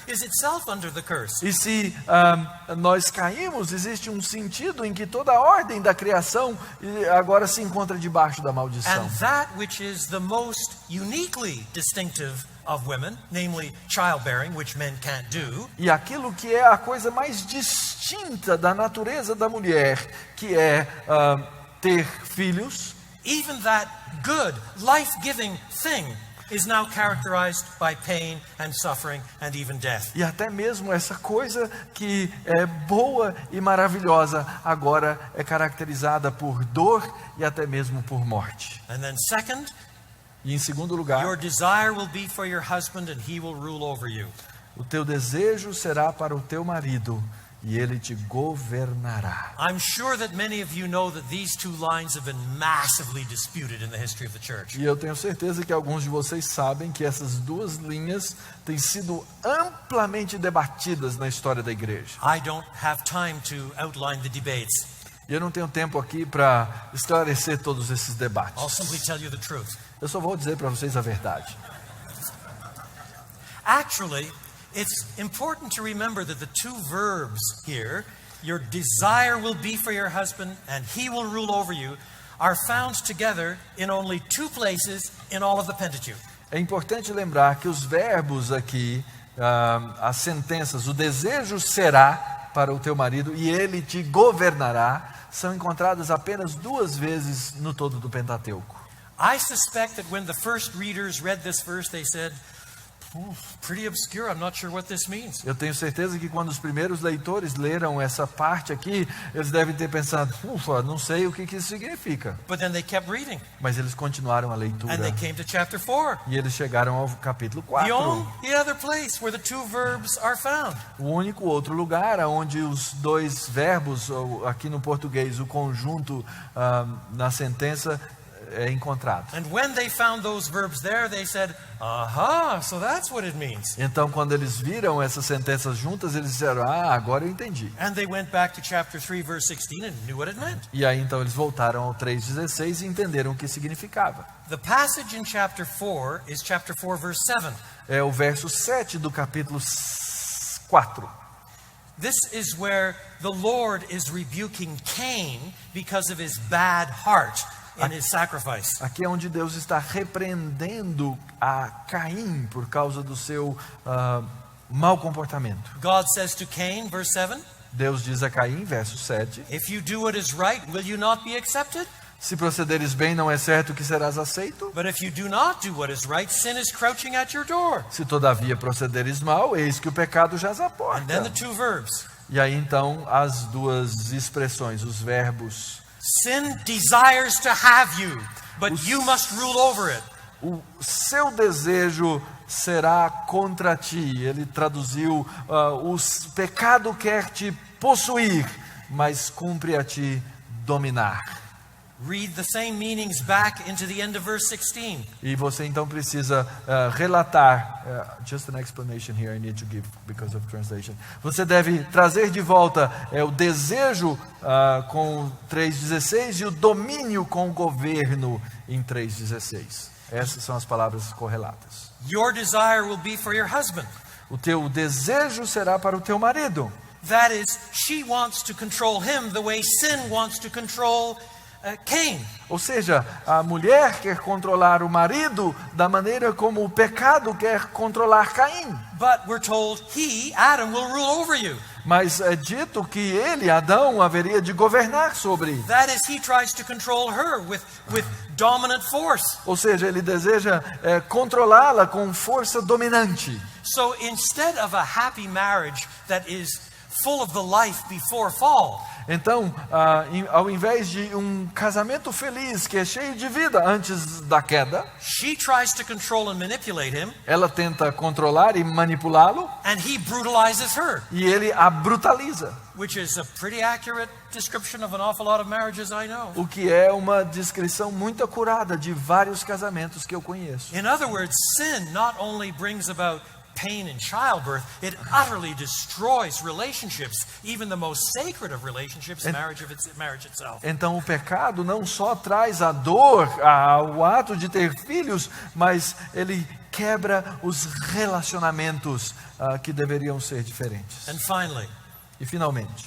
is itself under the curse. E se nós caímos, existe um sentido em que toda a ordem da criação agora se encontra debaixo da maldição. And that which is the most uniquely distinctive of women, namely childbearing, which men can't do. E aquilo que é a coisa mais distinta da natureza da mulher, que é ter filhos, even that good, life-giving thing is now characterized by pain and suffering and even death. e até mesmo essa coisa que é boa e maravilhosa, agora é caracterizada por dor e até mesmo por morte. And then second, E em segundo lugar, your desire will be for your husband and he will rule over you. o teu desejo será para o teu marido e ele te governará. I'm sure that many of you know that these two lines have been massively disputed in the history of the church. E eu tenho certeza que alguns de vocês sabem que essas duas linhas têm sido amplamente debatidas na história da igreja. I don't have time to outline the debates. E eu não tenho tempo aqui para esclarecer todos esses I'll debates. simply tell you the truth. Eu só vou dizer para vocês a verdade. Actually, it's important to remember that the two verbs here, your desire will be for your husband and he will rule over you, are found together in only two places in all of the Pentateuch. É importante lembrar que os verbos aqui, as sentenças, o desejo será para o teu marido e ele te governará, são encontradas apenas 2 vezes no todo do Pentateuco. I suspect that when the first readers read this verse, they said, pretty obscure, I'm not sure what this means. Eu tenho certeza que quando os primeiros leitores leram essa parte aqui, eles devem ter pensado, não sei o que isso significa. But then they kept reading, Mas eles continuaram a leitura and they came to chapter 4. e eles chegaram ao capítulo The 4. only other place where the two verbs are found. O único outro lugar onde os dois verbos, ou aqui no português, o conjunto na sentença é encontrado. And when they found those verbs there, they said, aha, so that's what it means. Então, quando eles viram essas sentenças juntas, eles disseram, agora eu entendi. And they went back to chapter 3, verse 16 and knew what it meant. E aí, então, eles voltaram ao 3:16 e entenderam o que significava. The passage in chapter 4 is chapter 4, verse 7. É o verso 7 do capítulo 4. This is where the Lord is rebuking Cain because of his bad heart in his sacrifice. Aqui é onde Deus está repreendendo a Caim por causa do seu mau comportamento. God says to Cain, verse 7, Deus diz a Caim, verso 7, if you do what is right, will you not be accepted? se procederes bem, não é certo que serás aceito? But if you do not do what is right, sin is crouching at your door. Se todavia procederes mal, eis que o pecado jaz à And then porta. the two verbs. E aí então as duas expressões, os verbos. Sin desires to have you, but you must rule over it. O seu desejo será contra ti. Ele traduziu, o pecado quer te possuir, mas cumpre a ti dominar. Read the same meanings back into the end of verse 16. E você então precisa relatar, just an explanation here I need to give because of translation. Você deve trazer de volta o desejo com 3:16 e o domínio com o governo em 3:16. Essas são as palavras correlatas. Your desire will be for your husband. O teu desejo será para o teu marido. That is, she wants to control him the way sin wants to control Cain. Ou seja, a mulher quer controlar o marido da maneira como o pecado quer controlar Caim. But we're told he, Adam, will rule over you. Mas é dito que ele, Adão, haveria de governar sobre. That is, he tries to control her with dominant force. Ou seja, ele deseja controlá-la com força dominante. So instead of a happy marriage that is full of the life before fall, então, ao invés de um casamento feliz que é cheio de vida antes da queda, she tries to control and manipulate him, ela tenta controlar e manipulá-lo, and he brutalizes her, e ele a brutaliza. which is a pretty accurate description of an awful lot of marriages I know. O que é uma descrição muito acurada de vários casamentos que eu conheço. In other words, sin not only brings about pain in childbirth, it utterly destroys relationships, even the most sacred of relationships, marriage itself. Então o pecado não só traz a dor, o ato de ter filhos, mas ele quebra os relacionamentos que deveriam ser diferentes. And finally, E finalmente,